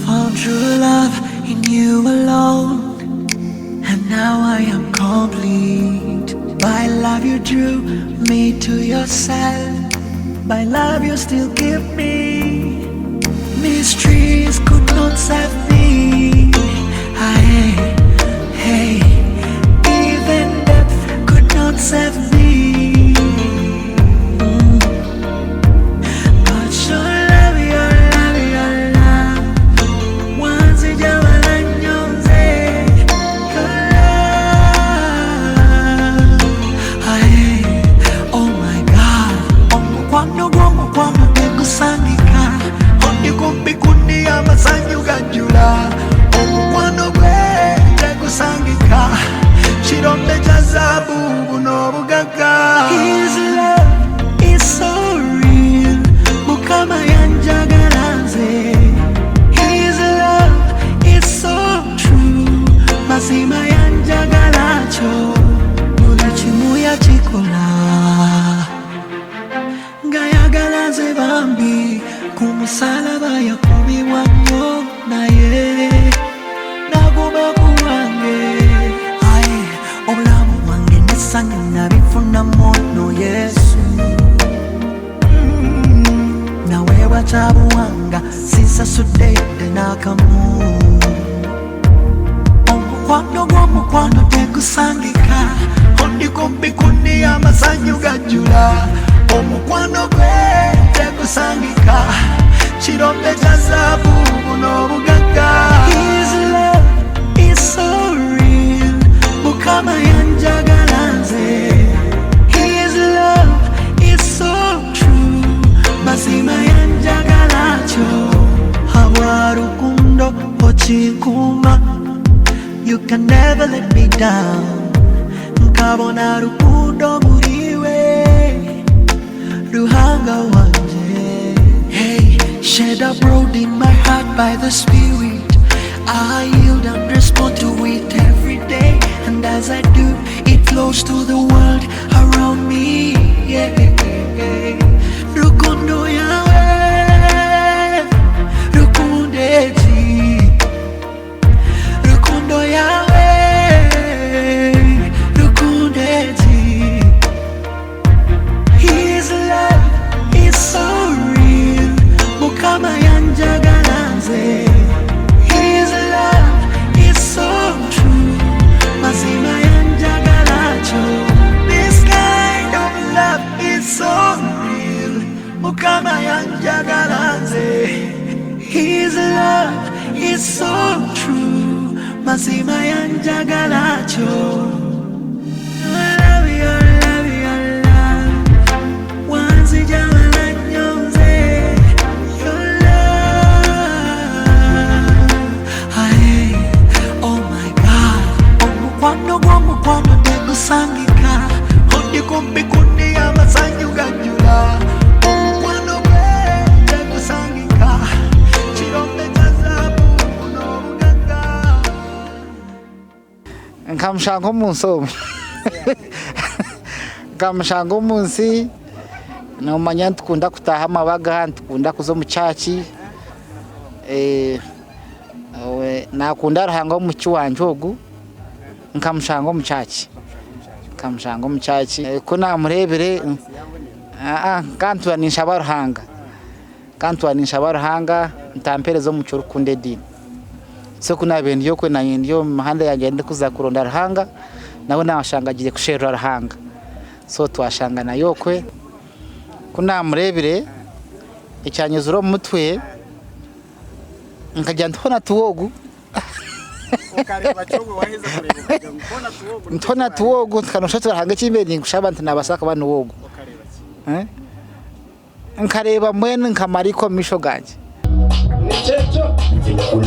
found true love in you alone, and now I am complete. By love you drew me to yourself, by love you still give me. Mysteries could not save me. Hey, even death could not save me. But your love, your love, once it jawala nyonze, your love. Oh my God, kwano tekusangika, ondi kumbikundi amasanyu gajula. Kwano gwe tekusangika, chirombe cha zabu buno bugaga. His love is so real, mukama yanjagalanze. His love is so true, mazima yanjagalacho. Buli chimu yachikola, ngayagalanze bambi, kumusalaba yakubiwa nnyo naye. Naguma kuwange, obulamu bwange n'essanyu nabifuna mono Yesu. Nawe bw'akyabuwanga sinsasudde yadde n'akamu. Omukwano gw'omukwano tegusangika, ondi kumpi kundi amasanyu gajjula. Omukwano gwe tegusangika, kirombe kya zaabu buno bugagga. His love is so real, mukama yanjagalanze. His love is so true, mazima yanjagalacho. Habwa rukundo ochikuma, you can never let me down. Nkabona rukundo muriwe, ruhanga wanje. Hey, shed abroad in my heart by the Spirit, I yield and respond to it every day. And as I do, it flows to the world around me. Yeah. Rukundo yawe, rukundeji. Rukundo yawe, rukundeji. His love is so real, mukama yanjagalanze. His love is so true, mazima yanjagalacho. This kind of love is so real, mukama yanjagalanze. His love is so true, mazima yanjagalacho. Your love, your love, your love, once it jawala nyonze. Your love, oh my God. Omukwano gw'omukwano tegusangika, ondi kumpi kundi amasanyu gajjula. Omukwano gwe tegusangika, kirombe kya zaabu buno bugagga. Nkamushanga omunsi omu nkamushanga omunsi nomanya ntukunda kutaha amabaga, ntukunda kuza omu church. Nakunda Ruhanga omuki wanje ogu, nkamushanga omu church. Nkamushanga omu church, ko namurebere kantuwa ninshaba Ruhanga. Kantuwa ninshaba Ruhanga ntampereza omuki orukunda edini. So kunabe ndiyo kwe ndiyo mahanda yange ndi kuza kuronda Ruhanga, nawe nawashangagiye kusherura Ruhanga. So twashanga nayo kwe kunamurebere icyanyuzuro mu mutwe, nkajya ntona tuwogu. Ukareba cyo waheze kureba nkona tuwogu. Ntona tuwogu tkanoshatse Ruhanga kimbere ngushaba ntanabasaka bano wogu. Nkareba mwene nkamariko misho ganje.